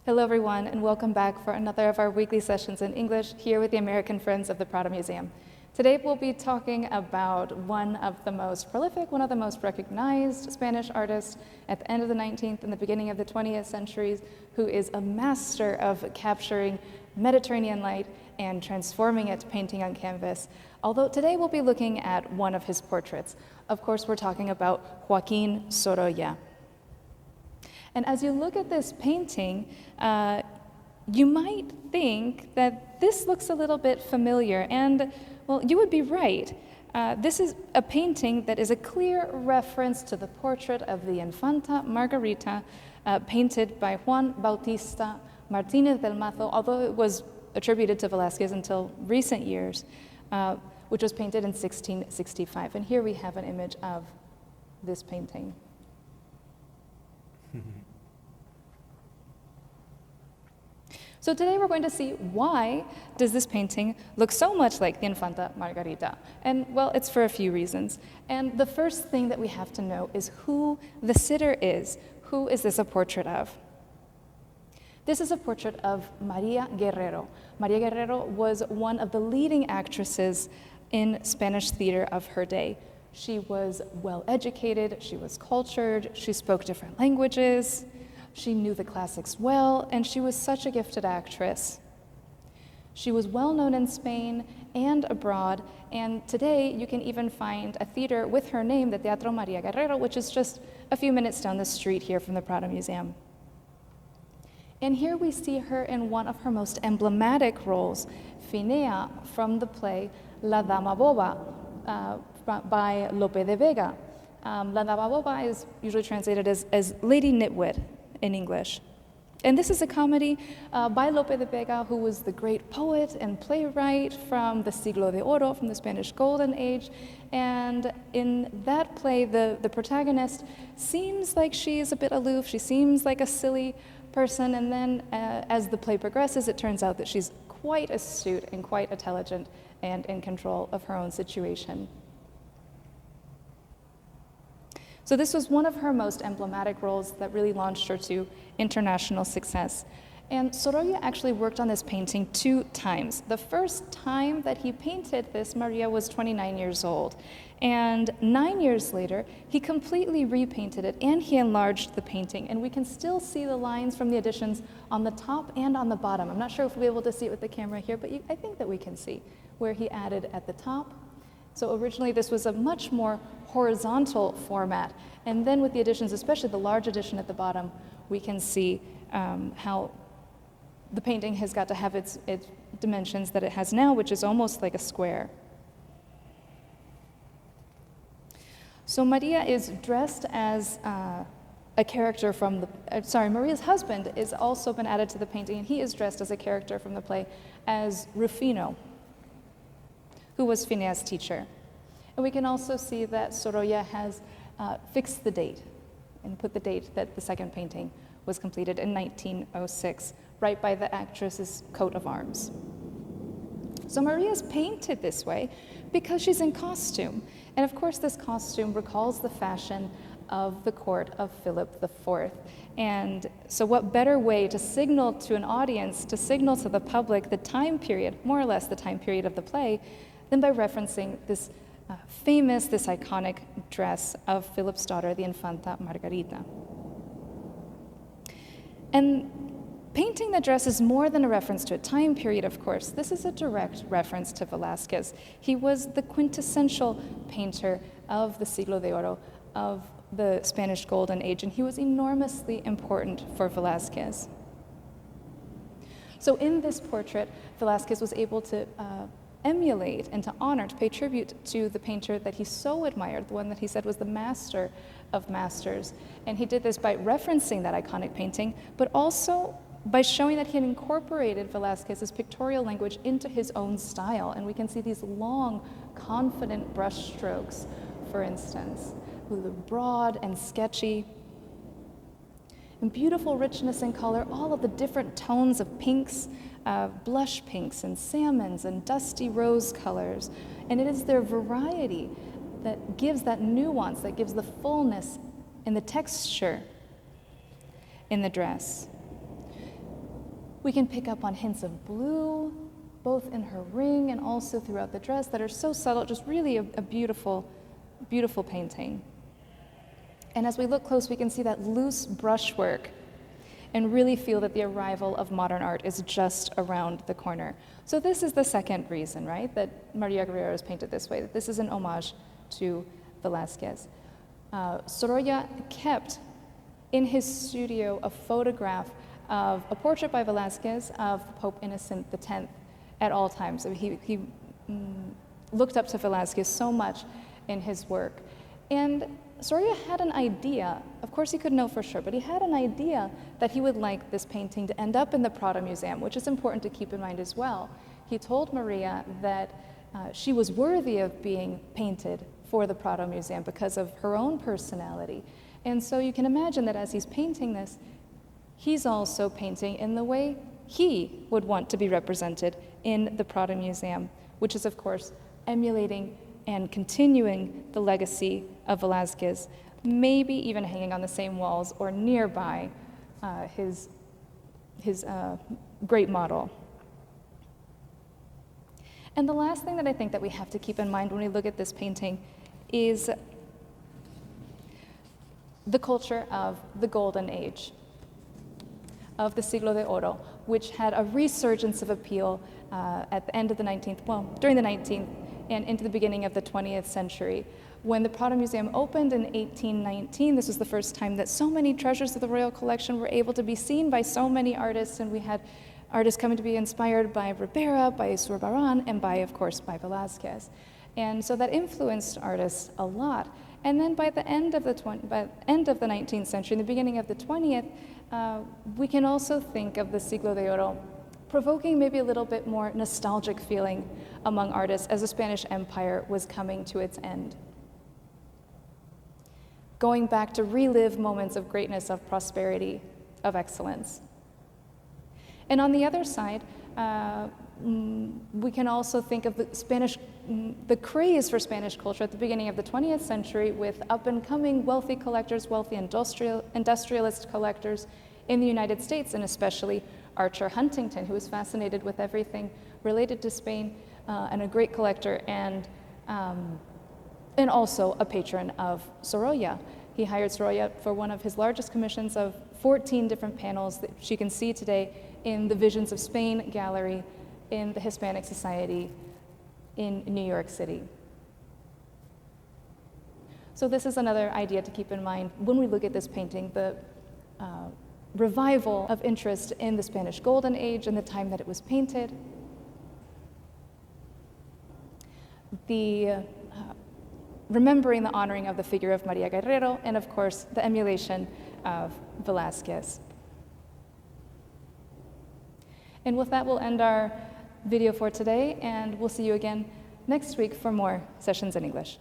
Hello everyone, and welcome back for another of our weekly sessions in English here with the American Friends of the Prado Museum. Today we'll be talking about one of the most prolific, one of the most recognized Spanish artists at the end of the 19th and the beginning of the 20th centuries, who is a master of capturing Mediterranean light and transforming it to painting on canvas. Although today we'll be looking at one of his portraits. Of course, we're talking about Joaquín Sorolla. And as you look at this painting, you might think that this looks a little bit familiar, and well, you would be right. This is a painting that is a clear reference to the portrait of the Infanta Margarita, painted by Juan Bautista Martínez del Mazo, although it was attributed to Velázquez until recent years, which was painted in 1665. And here we have an image of this painting. So today we're going to see why does this painting look so much like the Infanta Margarita? And well, it's for a few reasons. And the first thing that we have to know is who the sitter is. Who is this a portrait of? This is a portrait of María Guerrero. María Guerrero was one of the leading actresses in Spanish theater of her day. She was well educated, she was cultured, she spoke different languages. She knew the classics well, and she was such a gifted actress. She was well known in Spain and abroad, and today you can even find a theater with her name, the Teatro María Guerrero, which is just a few minutes down the street here from the Prado Museum. And here we see her in one of her most emblematic roles, Finea, from the play La Dama Boba by Lope de Vega. La Dama Boba is usually translated as Lady Nitwit in English. And this is a comedy by Lope de Vega, who was the great poet and playwright from the Siglo de Oro, from the Spanish Golden Age. And in that play, the protagonist seems like she's a bit aloof, she seems like a silly person, and then as the play progresses, it turns out that she's quite astute and quite intelligent and in control of her own situation. So this was one of her most emblematic roles that really launched her to international success. And Sorolla actually worked on this painting 2 times. The first time that he painted this, Maria was 29 years old. And 9 years later, he completely repainted it and he enlarged the painting. And we can still see the lines from the additions on the top and on the bottom. I'm not sure if we'll be able to see it with the camera here, but I think that we can see where he added at the top. So originally this was a much more horizontal format, and then with the additions, especially the large addition at the bottom, we can see how the painting has got to have its dimensions that it has now, which is almost like a square. So Maria is dressed as a character from Maria's husband has also been added to the painting, and he is dressed as a character from the play as Rufino, who was Finea's teacher. And we can also see that Sorolla has fixed the date and put the date that the second painting was completed in 1906, right by the actress's coat of arms. So Maria's painted this way because she's in costume. And of course this costume recalls the fashion of the court of Philip IV. And so what better way to signal to an audience, to signal to the public the time period, more or less the time period of the play, than by referencing this famous, this iconic dress of Philip's daughter, the Infanta Margarita. And painting the dress is more than a reference to a time period, of course. This is a direct reference to Velázquez. He was the quintessential painter of the Siglo de Oro, of the Spanish Golden Age, and he was enormously important for Velázquez. So in this portrait, Velázquez was able to emulate and to honor, to pay tribute to the painter that he so admired, the one that he said was the master of masters. And he did this by referencing that iconic painting, but also by showing that he had incorporated Velázquez's pictorial language into his own style. And we can see these long, confident brush strokes, for instance, with a broad and sketchy and beautiful richness in color, all of the different tones of pinks, blush pinks and salmons and dusty rose colors. And it is their variety that gives that nuance, that gives the fullness and the texture in the dress. We can pick up on hints of blue, both in her ring and also throughout the dress, that are so subtle, just really a beautiful, beautiful painting. And as we look close, we can see that loose brushwork and really feel that the arrival of modern art is just around the corner. So this is the second reason, right, that Maria Guerrero is painted this way, that this is an homage to Velázquez. Sorolla kept in his studio a photograph of a portrait by Velázquez of Pope Innocent X at all times. He looked up to Velázquez so much in his work. And Sorolla had an idea, of course he couldn't know for sure, but he had an idea that he would like this painting to end up in the Prado Museum, which is important to keep in mind as well. He told Maria that she was worthy of being painted for the Prado Museum because of her own personality. And so you can imagine that as he's painting this, he's also painting in the way he would want to be represented in the Prado Museum, which is of course emulating and continuing the legacy of Velázquez, maybe even hanging on the same walls or nearby his great model. And the last thing that I think that we have to keep in mind when we look at this painting is the culture of the Golden Age, of the Siglo de Oro, which had a resurgence of appeal at the end of the 19th, well, during the 19th and into the beginning of the 20th century. When the Prado Museum opened in 1819, this was the first time that so many treasures of the royal collection were able to be seen by so many artists, and we had artists coming to be inspired by Ribera, by Zurbarán, and by, of course, by Velázquez. And so that influenced artists a lot. And then by the end of the 19th century, in the beginning of the 20th, we can also think of the Siglo de Oro provoking maybe a little bit more nostalgic feeling among artists as the Spanish Empire was coming to its end. Going back to relive moments of greatness, of prosperity, of excellence. And on the other side, we can also think of the craze for Spanish culture at the beginning of the 20th century with up-and-coming wealthy collectors, wealthy industrialist collectors in the United States, and especially Archer Huntington, who was fascinated with everything related to Spain, and a great collector, and also a patron of Sorolla. He hired Sorolla for one of his largest commissions of 14 different panels that you can see today in the Visions of Spain gallery in the Hispanic Society in New York City. So this is another idea to keep in mind when we look at this painting, the revival of interest in the Spanish Golden Age and the time that it was painted. The remembering the honoring of the figure of María Guerrero, and of course the emulation of Velázquez. And with that, we'll end our video for today, and we'll see you again next week for more sessions in English.